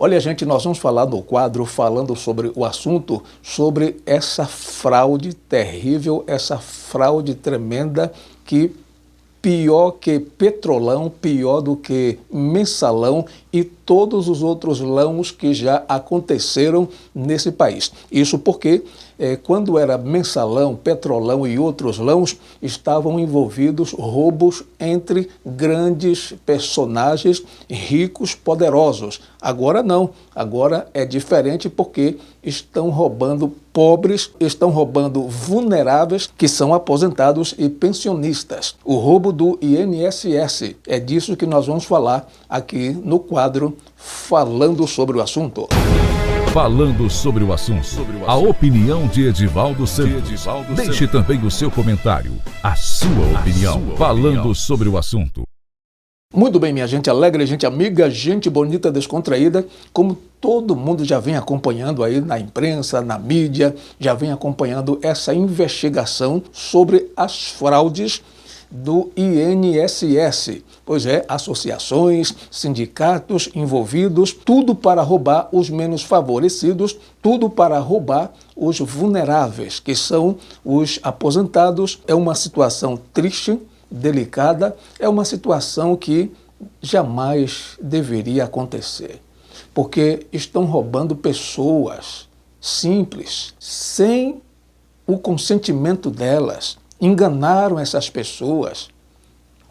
Olha, gente, nós vamos falar no quadro, falando sobre o assunto, sobre essa fraude terrível, essa fraude tremenda que pior que Petrolão, pior do que Mensalão e todos os outros lãos que já aconteceram nesse país. Isso porque quando era Mensalão, Petrolão e outros lãos, estavam envolvidos roubos entre grandes personagens ricos, poderosos. Agora não, agora é diferente porque estão roubando pobres, estão roubando vulneráveis que são aposentados e pensionistas. O roubo do INSS, é disso que nós vamos falar aqui no quadro Falando sobre o Assunto. Falando sobre o assunto, a opinião de Edivaldo Santos. Deixe também o seu comentário, a sua opinião, falando sobre o assunto. Muito bem, minha gente alegre, gente amiga, gente bonita, descontraída, como todo mundo já vem acompanhando aí na imprensa, na mídia, já vem acompanhando essa investigação sobre as fraudes do INSS. Pois é, associações, sindicatos envolvidos, tudo para roubar os menos favorecidos, tudo para roubar os vulneráveis, que são os aposentados. É uma situação triste, delicada, é uma situação que jamais deveria acontecer, porque estão roubando pessoas simples, sem o consentimento delas. Enganaram essas pessoas,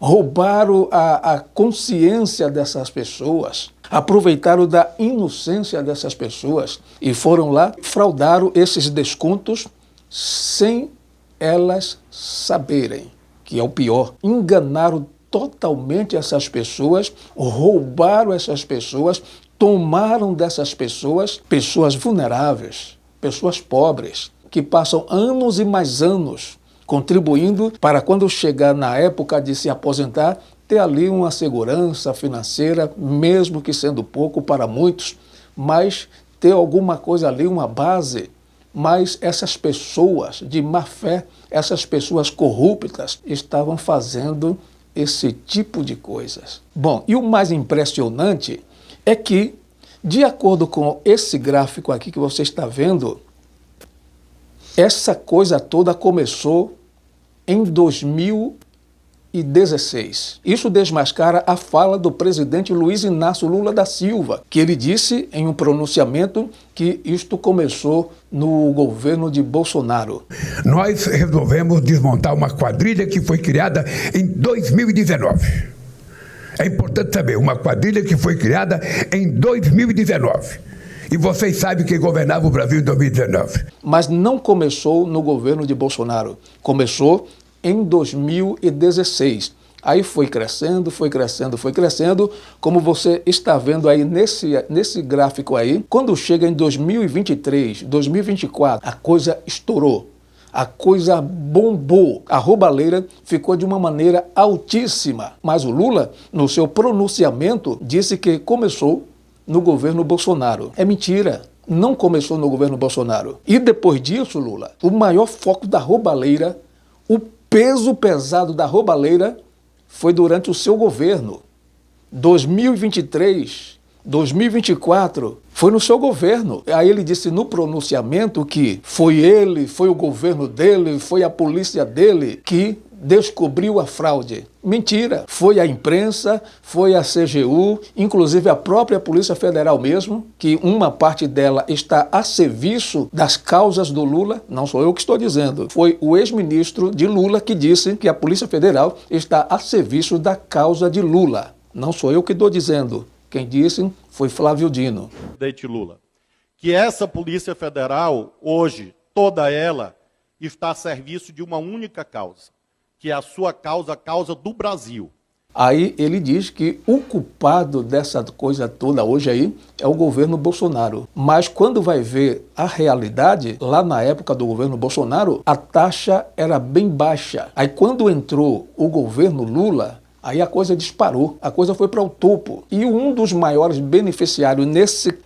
roubaram a consciência dessas pessoas, aproveitaram da inocência dessas pessoas e foram lá, fraudaram esses descontos sem elas saberem, que é o pior. Enganaram totalmente essas pessoas, roubaram essas pessoas, tomaram dessas pessoas, pessoas vulneráveis, pessoas pobres, que passam anos e mais anos contribuindo para quando chegar na época de se aposentar, ter ali uma segurança financeira, mesmo que sendo pouco para muitos, mas ter alguma coisa ali, uma base. Mas essas pessoas de má fé, essas pessoas corruptas, estavam fazendo esse tipo de coisas. Bom, e o mais impressionante é que, de acordo com esse gráfico aqui que você está vendo, essa coisa toda começou em 2016. Isso desmascara a fala do presidente Luiz Inácio Lula da Silva, que ele disse em um pronunciamento que isto começou no governo de Bolsonaro. Nós resolvemos desmontar uma quadrilha que foi criada em 2019. É importante saber, uma quadrilha que foi criada em 2019. E vocês sabem quem governava o Brasil em 2019. Mas não começou no governo de Bolsonaro. Começou em 2016. Aí foi crescendo, foi crescendo, foi crescendo. Como você está vendo aí nesse gráfico aí, quando chega em 2023, 2024, a coisa estourou. A coisa bombou. A roubalheira ficou de uma maneira altíssima. Mas o Lula, no seu pronunciamento, disse que começou no governo Bolsonaro. É mentira, não começou no governo Bolsonaro. E depois disso, Lula, o maior foco da roubalheira, o peso pesado da roubalheira foi durante o seu governo. 2023, 2024, foi no seu governo. Aí ele disse no pronunciamento que foi ele, foi o governo dele, foi a polícia dele que descobriu a fraude. Mentira, foi a imprensa, foi a CGU, inclusive a própria Polícia Federal mesmo, que uma parte dela está a serviço das causas do Lula, não sou eu que estou dizendo, foi o ex-ministro de Lula que disse que a Polícia Federal está a serviço da causa de Lula. Não sou eu que estou dizendo, quem disse foi Flávio Dino. Presidente Lula, que essa Polícia Federal, hoje, toda ela, está a serviço de uma única causa, que é a sua causa, a causa do Brasil. Aí ele diz que o culpado dessa coisa toda hoje aí é o governo Bolsonaro. Mas quando vai ver a realidade, lá na época do governo Bolsonaro, a taxa era bem baixa. Aí quando entrou o governo Lula, aí a coisa disparou, a coisa foi para o topo. E um dos maiores beneficiários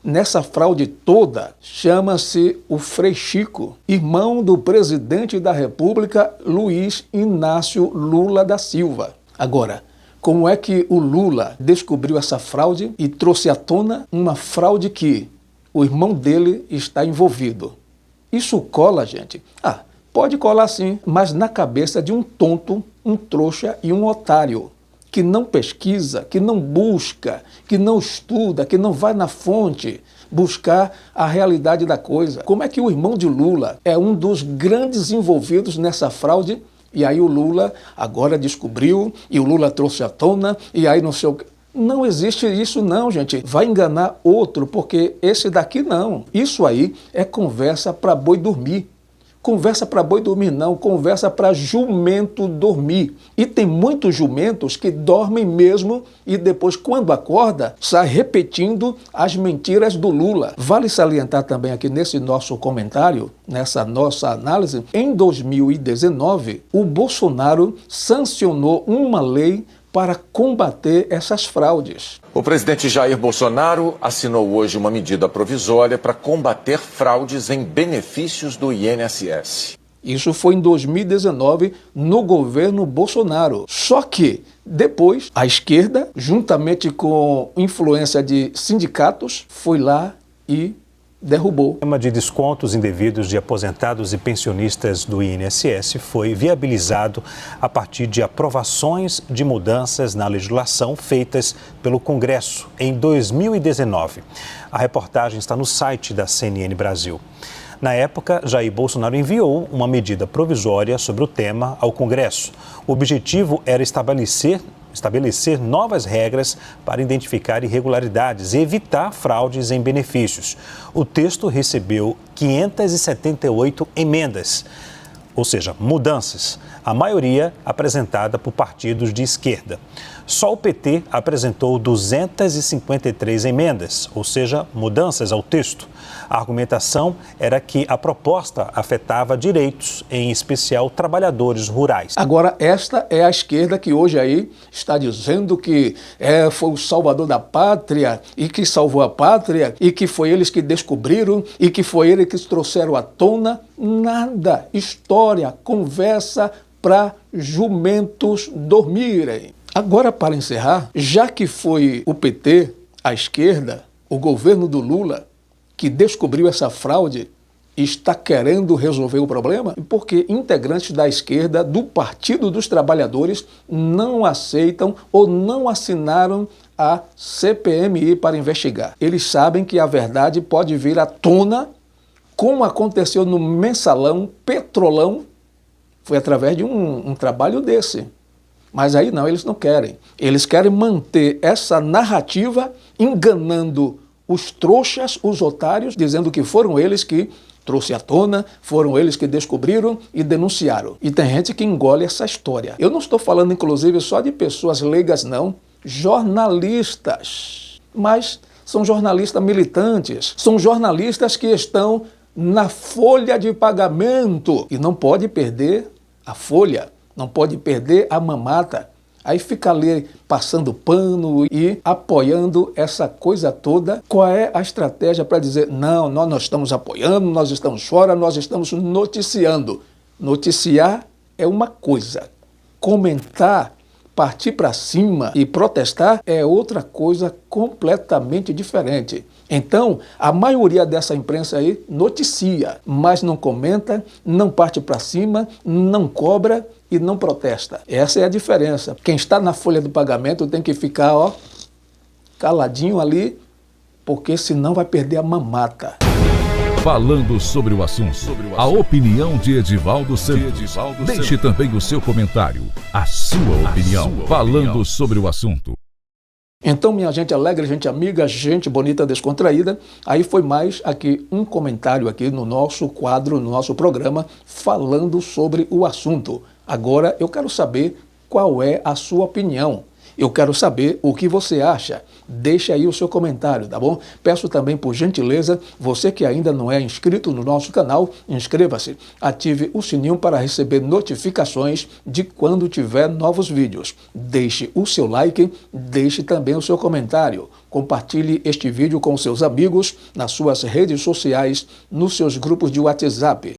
nessa fraude toda chama-se o Frei Chico, irmão do presidente da República, Luiz Inácio Lula da Silva. Agora, como é que o Lula descobriu essa fraude e trouxe à tona uma fraude que o irmão dele está envolvido. Isso cola, gente? Pode colar sim, mas na cabeça de um tonto, um trouxa e um otário, que não pesquisa, que não busca, que não estuda, que não vai na fonte buscar a realidade da coisa. Como é que o irmão de Lula é um dos grandes envolvidos nessa fraude? E aí o Lula agora descobriu, e o Lula trouxe à tona, e aí não sei o que. Não existe isso não, gente. Vai enganar outro, porque esse daqui não. Isso aí é conversa para boi dormir. Conversa para boi dormir não, conversa para jumento dormir. E tem muitos jumentos que dormem mesmo e depois, quando acorda, sai repetindo as mentiras do Lula. Vale salientar também aqui nesse nosso comentário, nessa nossa análise, em 2019, o Bolsonaro sancionou uma lei para combater essas fraudes. O presidente Jair Bolsonaro assinou hoje uma medida provisória para combater fraudes em benefícios do INSS. Isso foi em 2019, no governo Bolsonaro. Só que depois, a esquerda, juntamente com influência de sindicatos, foi lá e derrubou. O tema de descontos indevidos de aposentados e pensionistas do INSS foi viabilizado a partir de aprovações de mudanças na legislação feitas pelo Congresso em 2019. A reportagem está no site da CNN Brasil. Na época, Jair Bolsonaro enviou uma medida provisória sobre o tema ao Congresso. O objetivo era estabelecer novas regras para identificar irregularidades e evitar fraudes em benefícios. O texto recebeu 578 emendas, ou seja, mudanças, a maioria apresentada por partidos de esquerda. Só o PT apresentou 253 emendas, ou seja, mudanças ao texto. A argumentação era que a proposta afetava direitos, em especial trabalhadores rurais. Agora, esta é a esquerda que hoje aí está dizendo que foi o salvador da pátria e que salvou a pátria e que foi eles que descobriram e que foi eles que trouxeram à tona. Nada. História, conversa para jumentos dormirem. Agora, para encerrar, já que foi o PT, a esquerda, o governo do Lula, que descobriu essa fraude, está querendo resolver o problema? Porque integrantes da esquerda, do Partido dos Trabalhadores, não aceitam ou não assinaram a CPMI para investigar. Eles sabem que a verdade pode vir à tona, como aconteceu no Mensalão, Petrolão, foi através de um trabalho desse. Mas aí não, eles não querem. Eles querem manter essa narrativa enganando os trouxas, os otários, dizendo que foram eles que trouxe à tona, foram eles que descobriram e denunciaram. E tem gente que engole essa história. Eu não estou falando, inclusive, só de pessoas leigas, não. Jornalistas. Mas são jornalistas militantes. São jornalistas que estão na folha de pagamento. E não pode perder a folha, não pode perder a mamata. Aí fica ali passando pano e apoiando essa coisa toda. Qual é a estratégia para dizer, não, nós não estamos apoiando, nós estamos fora, nós estamos noticiando. Noticiar é uma coisa. Comentar, partir para cima e protestar é outra coisa completamente diferente. Então, a maioria dessa imprensa aí noticia, mas não comenta, não parte para cima, não cobra e não protesta. Essa é a diferença. Quem está na folha do pagamento tem que ficar, caladinho ali, porque senão vai perder a mamata. Falando sobre o assunto, a opinião de Edivaldo Santos. Deixe também o seu comentário, a sua opinião, falando sobre o assunto. Então, minha gente alegre, gente amiga, gente bonita, descontraída, aí foi mais aqui um comentário aqui no nosso quadro, no nosso programa, falando sobre o assunto. Agora, eu quero saber qual é a sua opinião. Eu quero saber o que você acha. Deixe aí o seu comentário, tá bom? Peço também, por gentileza, você que ainda não é inscrito no nosso canal, inscreva-se. Ative o sininho para receber notificações de quando tiver novos vídeos. Deixe o seu like, deixe também o seu comentário. Compartilhe este vídeo com seus amigos, nas suas redes sociais, nos seus grupos de WhatsApp.